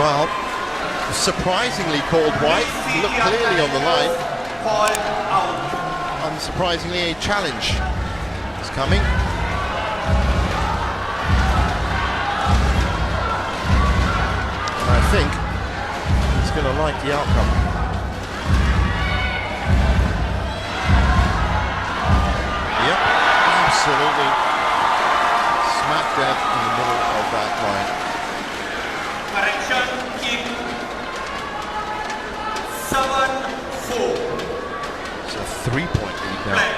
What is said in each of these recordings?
Well, surprisingly called white, looked clearly on the line. Called out. Unsurprisingly, a challenge is coming. And I think he's going to like the outcome. Yep, absolutely smack dab in the middle of that line. Correction, keep 7-4. It's a 3-point lead now. Play.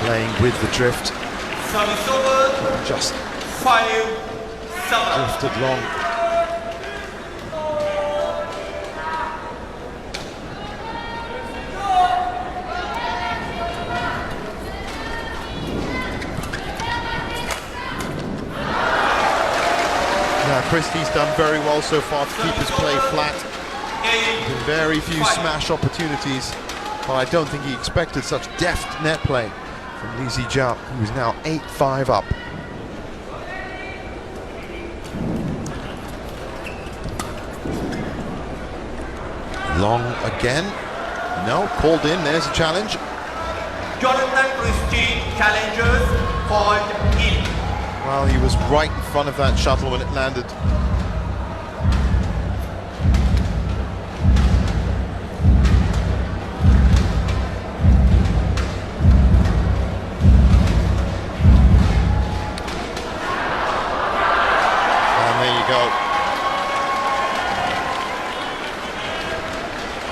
Playing with the drift, Service over. just 5-7. drifted long. Now Christie's done very well so far to keep his play flat. Been very few smash opportunities, but I don't think he expected such deft net play from Li Zijia, who is now 8-5 up. Long again. No, called in, there's a challenge. Jonathan Christie challengers called in. Well, he was right in front of that shuttle when it landed. And there you go.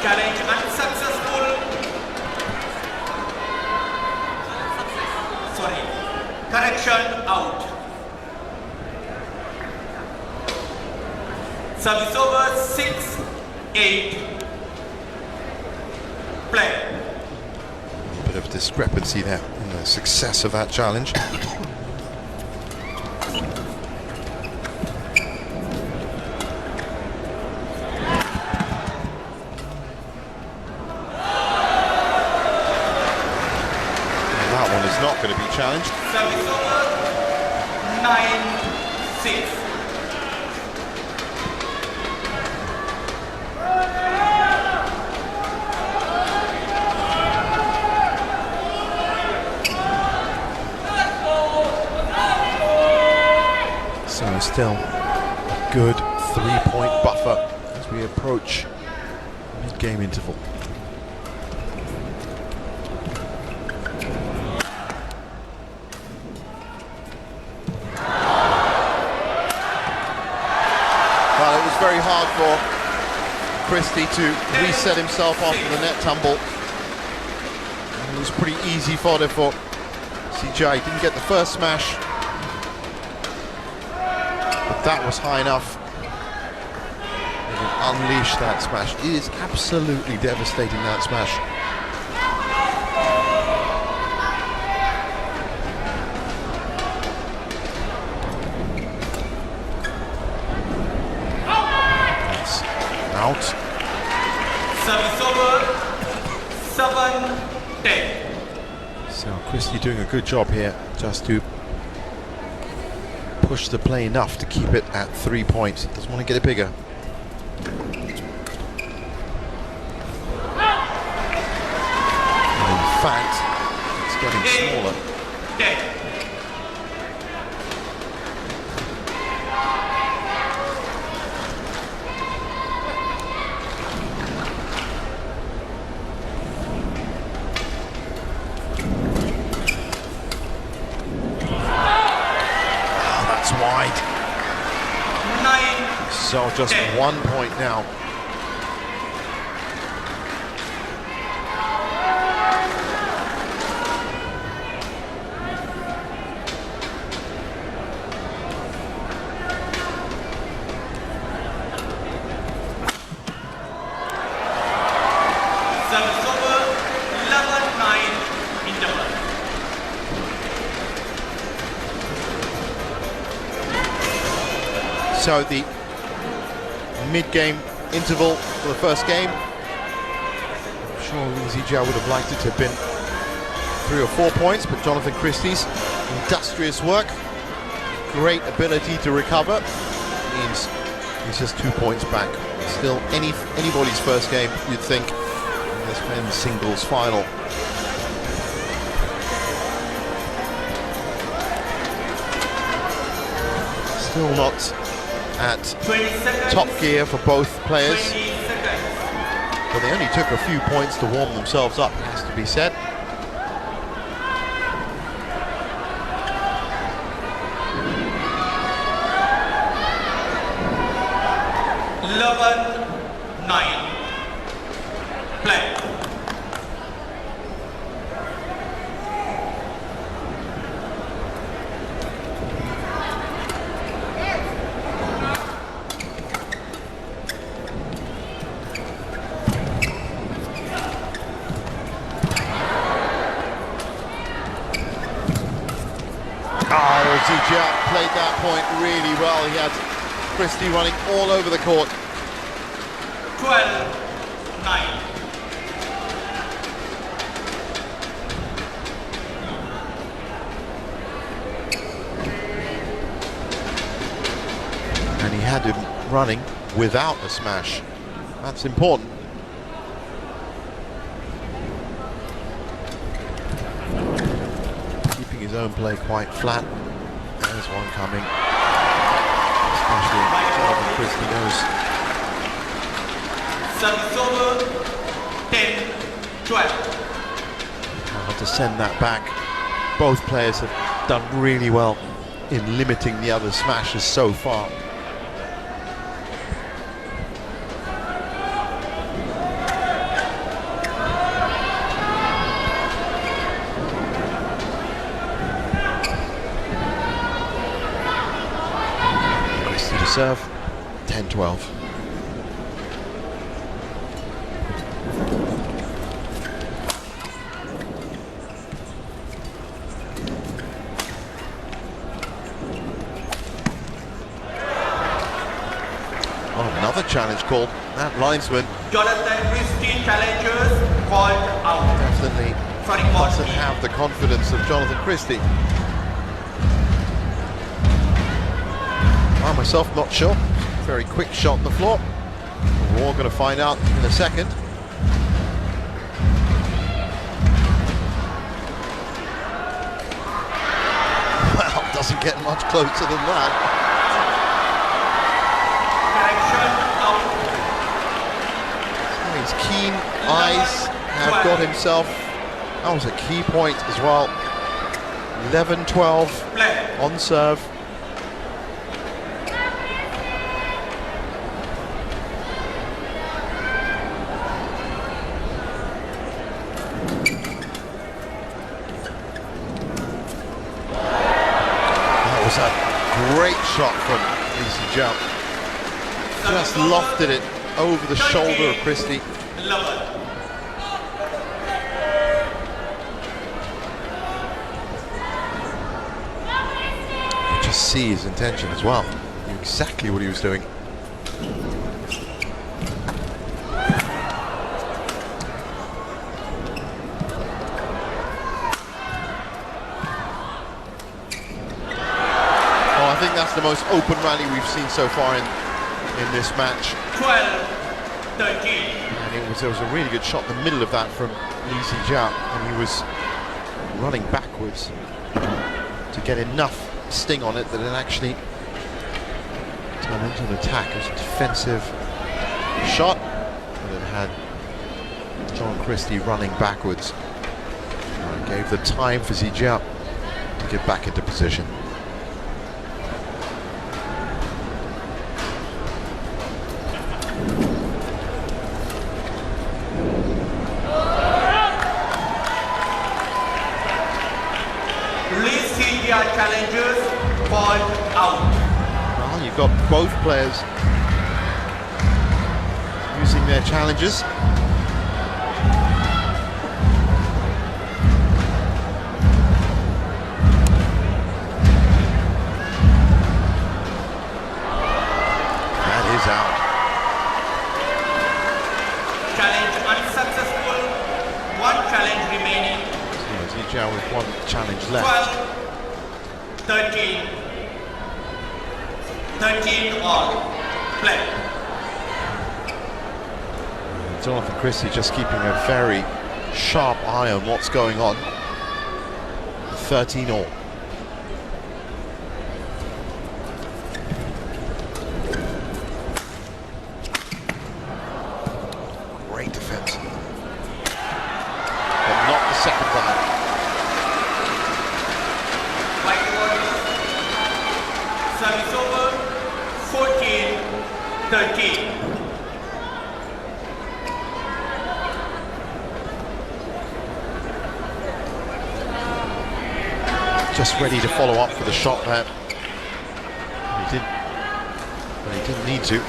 Challenge unsuccessful. Sorry. Correction out. Service over 6-8. Play. A bit of discrepancy there in the success of that challenge. That one is not going to be challenged. Service over 9-6. So still a good 3-point buffer as we approach mid-game interval. Well, it was very hard for Christie to reset himself after the net tumble. And it was pretty easy fodder for CJ. He didn't get the first smash, but that was high enough. It would unleash that smash. It is absolutely devastating, that smash. That's out. Service over 7-10. So Christie doing a good job here, just to push the play enough to keep it at 3 points. Doesn't want to get it bigger. And in fact, it's getting smaller. 10. That's wide. 9. So just 1 point now. Service over 11-9 interval. So the mid-game interval for the first game sure Lee Zijia would have liked it to have been 3 or 4 points, but Jonathan Christie's industrious work, great ability to recover, means he's just 2 points back. Still anybody's first game, you'd think, in this men's singles final. Still not at top gear for both players, but they only took a few points to warm themselves up, has to be said. Play. Zijia played that point really well. He had Christie running all over the court. 12-9. And he had him running without a smash. That's important. Keeping his own play quite flat. There's one coming. Especially Jonathan Christie knows. Service over. 10-12. How to send that back. Both players have done really well in limiting the other smashes so far. Serve 10-12. Oh, another challenge called. That linesman Jonathan Christie challengers called out. definitely doesn't have the confidence of Jonathan Christie. I myself not sure. Very quick shot on the floor. We're all going to find out in a second. Well, doesn't get much closer than that. His keen eyes have got himself. That was a key point as well. 11-12 on serve. A great shot from Lee Zijia. Just lofted it over the shoulder of Christie. You just see his intention as well. He knew exactly what he was doing. I think that's the most open rally we've seen so far in this match. 12-13. And there was a really good shot in the middle of that from Lee Zijia, and he was running backwards to get enough sting on it that it actually turned into an attack. It was a defensive shot, and it had John Christie running backwards. And gave the time for Zijia to get back into position. Challengers called out. Well, you've got both players using their challenges. That is out. Challenge unsuccessful. Jiao with one challenge left. 12, 13. 13 all. Play. Jonathan Christie just keeping a very sharp eye on what's going on. 13 all. Great defense. But not the second time. Service over. 14-13. Just ready to follow up for the shot there. He didn't need to.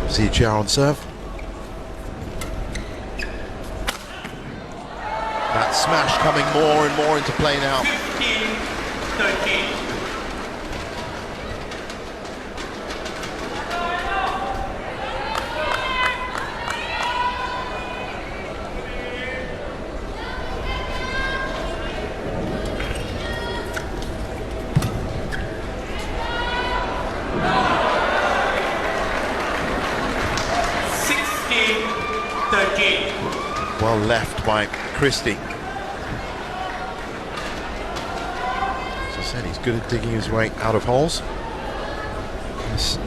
See Jiao on serve. That smash coming more and more into play now. 15-13. Well left by Christie. As I said, he's good at digging his way out of holes. This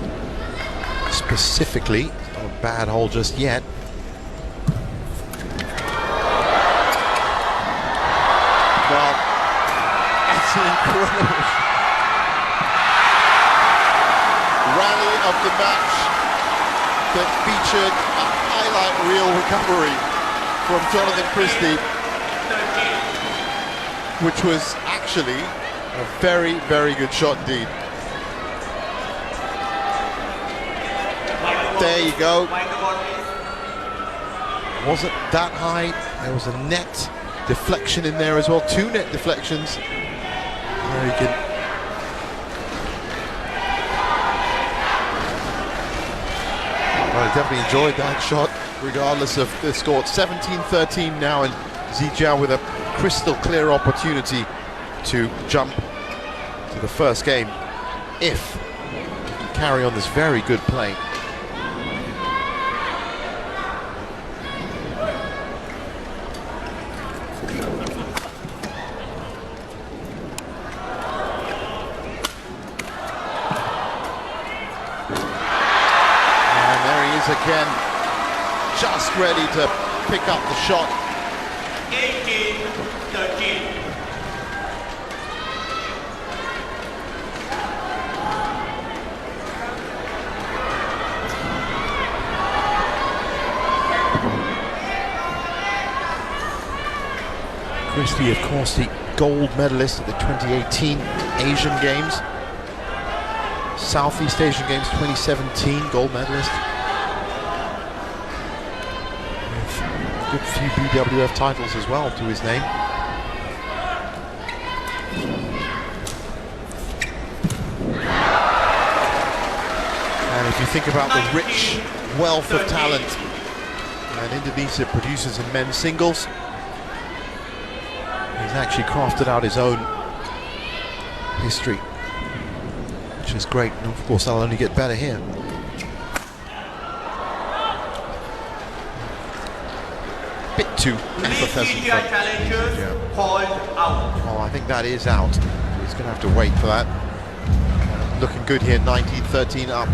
specifically, not a bad hole just yet. Well, it's an incredible rally of the match that featured a highlight reel recovery from Jonathan Christie, which was actually a very, very good shot indeed. There you go. Wasn't that high. There was a net deflection in there as well. 2 net deflections. There you can. Well, I definitely enjoyed that shot, regardless of the score. It's 17-13 now, and Jiao with a crystal clear opportunity to jump to the first game if he can carry on this very good play. Again, just ready to pick up the shot. 18-13. Christie, of course, the gold medalist at the 2018 Asian Games. Southeast Asian Games 2017, gold medalist. Good few BWF titles as well to his name. And if you think about the rich wealth of talent that Indonesia produces in men's singles, he's actually crafted out his own history, which is great. And of course, that'll only get better here. Bit too effervescent. Challengers called out. Oh, I think that is out. He's going to have to wait for that. Looking good here, 19-13 up.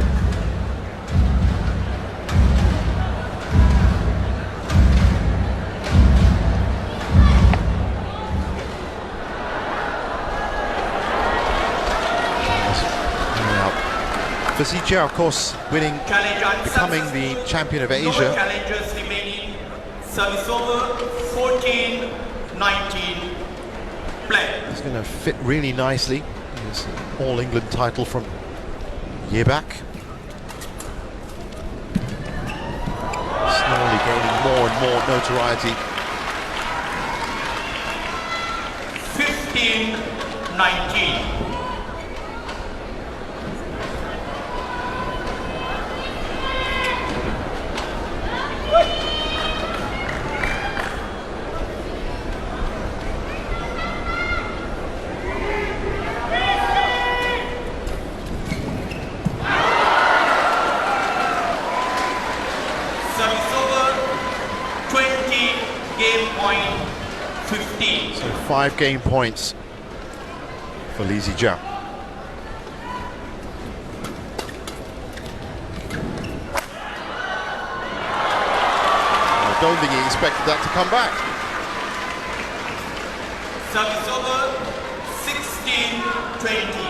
For Jiao, of course, winning, becoming the champion of Asia. No challengers remaining. Service over. 14-19. Play. It's going to fit really nicely. His All-England title from a year back. Slowly gaining more and more notoriety. 15-19. Service over, 20, game point 15. So 5 game points for Lee Zijia. I don't think he expected that to come back. Service over, 16-20.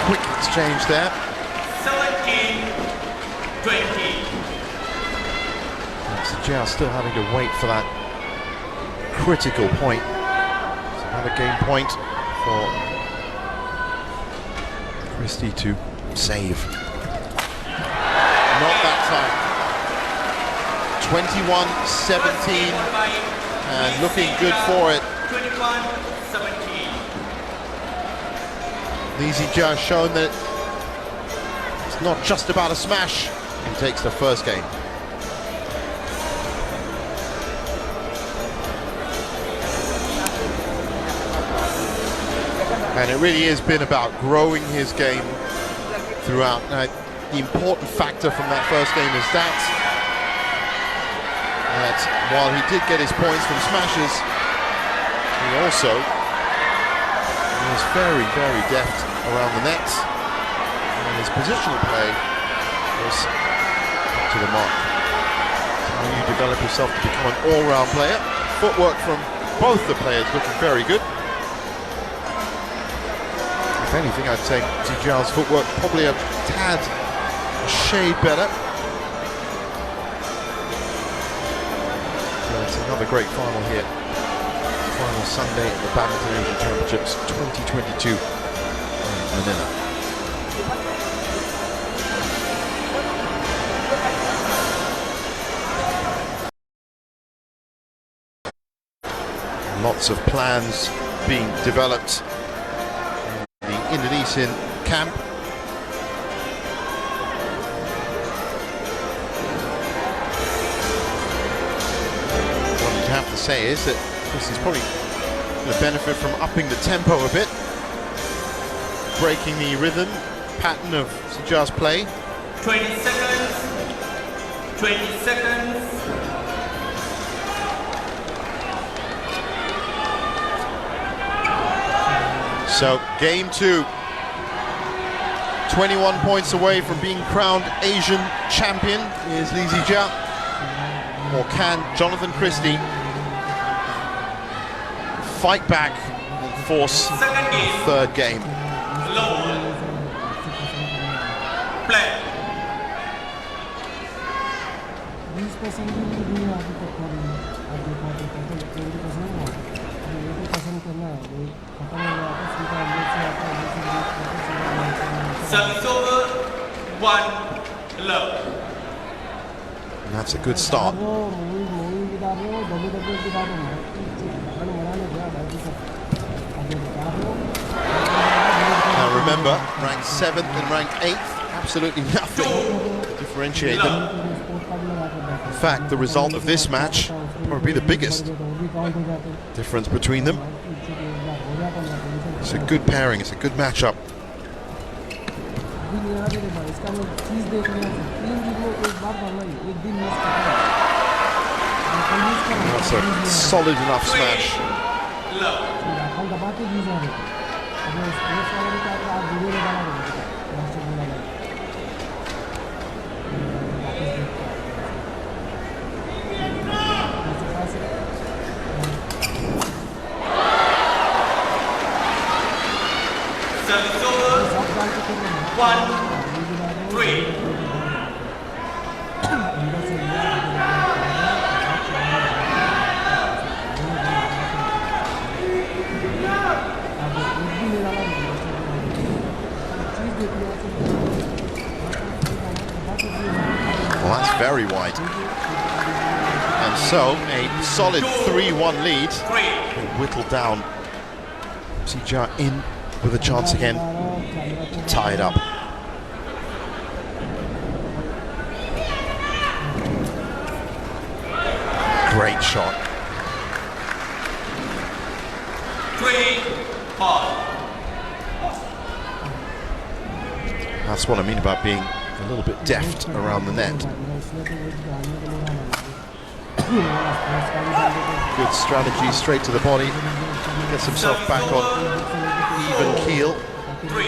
Quick exchange there. 17-20. Zijia still having to wait for that critical point. It's another game point for Christie to save. Not that time. 21-17 and looking good for it. 21-17. Lee Zijia has shown that it's not just about a smash. He takes the first game. And it really has been about growing his game throughout. The important factor from that first game is that while he did get his points from smashes, he also was very, very deft around the net, and his positional play was up to the mark. So you develop yourself to become an all-round player. Footwork from both the players looking very good. If anything, I'd say Zijia's footwork probably a tad, a shade better. So it's another great final here. Final Sunday at the Badminton Asian Championships 2022 in Manila. Lots of plans being developed in the Indonesian camp. What you'd have to say is that this is probably going to benefit from upping the tempo a bit, breaking the rhythm pattern of Zijia's play. 20 seconds. 20 seconds. So game 2, 21 points away from being crowned Asian champion is Lee Zijia. Or can Jonathan Christie fight back and force the third game? Low. Play. Service over, 1 love. And that's a good start. Now remember, ranked 7th and ranked 8th, absolutely nothing to differentiate them. In fact, the result of this match will probably be the biggest difference between them. It's a good pairing, it's a good matchup. That's a solid enough smash. Service over, 1-3. very wide. And so, a solid 3-1 lead. Whittled down. JIA in with a chance again to tie it up. Great shot. 3-all. That's what I mean about being a little bit deft around the net. Good strategy, straight to the body. Gets himself back on even keel. 3.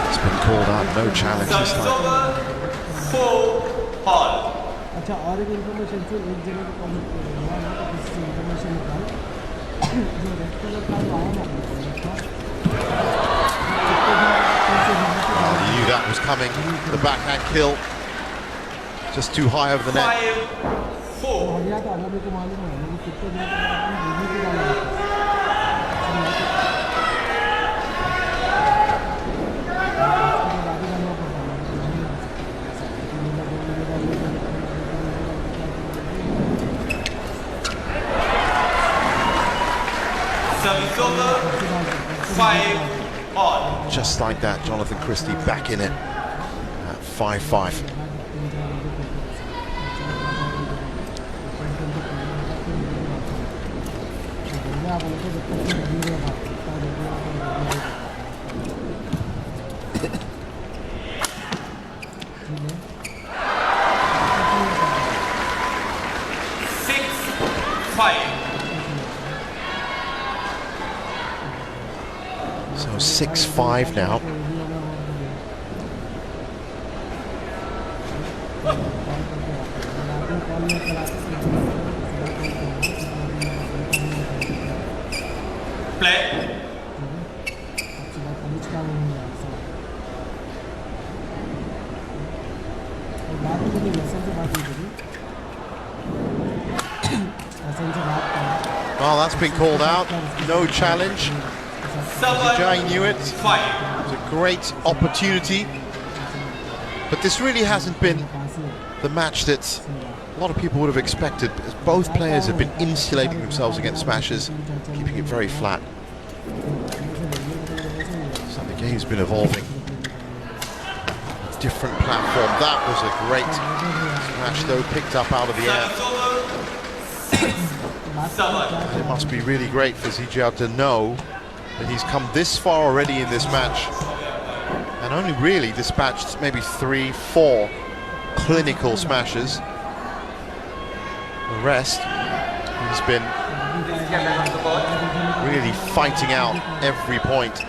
It's been called out, no challenge this time. 4-all. अच्छा और एक information से एक जगह को comment करूँगा ना तो इससे इन्फॉर्मेशन निकाल जो रेड कलर का जो आया ना You knew that was coming. The backhand kill just too high over the net. 5-4. हरिया का अगर मेरे को मालूम है मुझे कितने जगह पर रिव्यू भी डाला Service over. 5-all. Just like that, Jonathan Christie back in it at 5-5. So 6-5 now. Play. Well, that's been called out. No challenge. JIA knew it. It was a great opportunity. But this really hasn't been the match that a lot of people would have expected. As both players have been insulating themselves against smashes, keeping it very flat. So the game's been evolving. Different platform. That was a great smash, though, picked up out of the air. And it must be really great for JIA to know that he's come this far already in this match and only really dispatched maybe 3-4 clinical smashes. The rest, he's been really fighting out every point.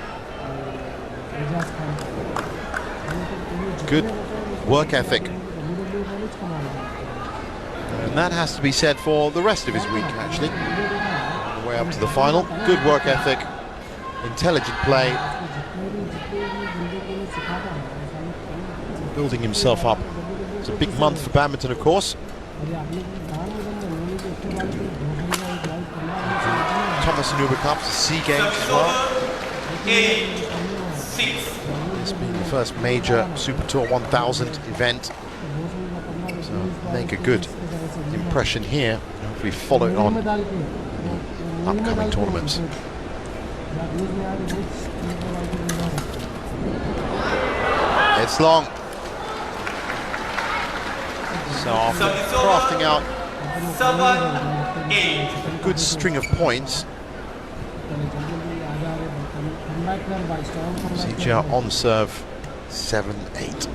Good work ethic. And that has to be said for the rest of his week, actually. On the way up to the final, good work ethic, intelligent play, building himself up. It's a big month for badminton, of course. Thomas and Uber Cups, SEA Games as well. 8-6. This being the first major Super Tour 1000 event. So make a good impression here. Hopefully follow it on in upcoming tournaments. It's long. So after crafting out 7-8. a good string of points, JIA on serve 7-8.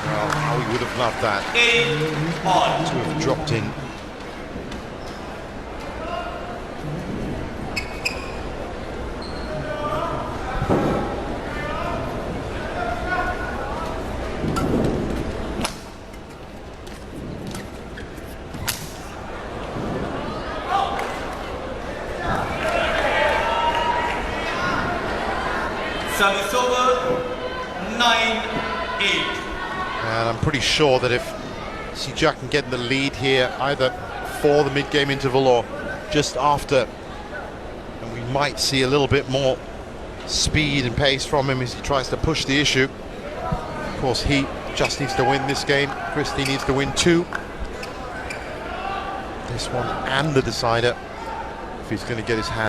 Well, how we would have loved that 8-all. to have dropped in. 9-8. And I'm pretty sure that if JIA can get in the lead here, either for the mid-game interval or just after, and we might see a little bit more speed and pace from him as he tries to push the issue. Of course, he just needs to win this game. Christie needs to win 2. This one and the decider if he's going to get his hand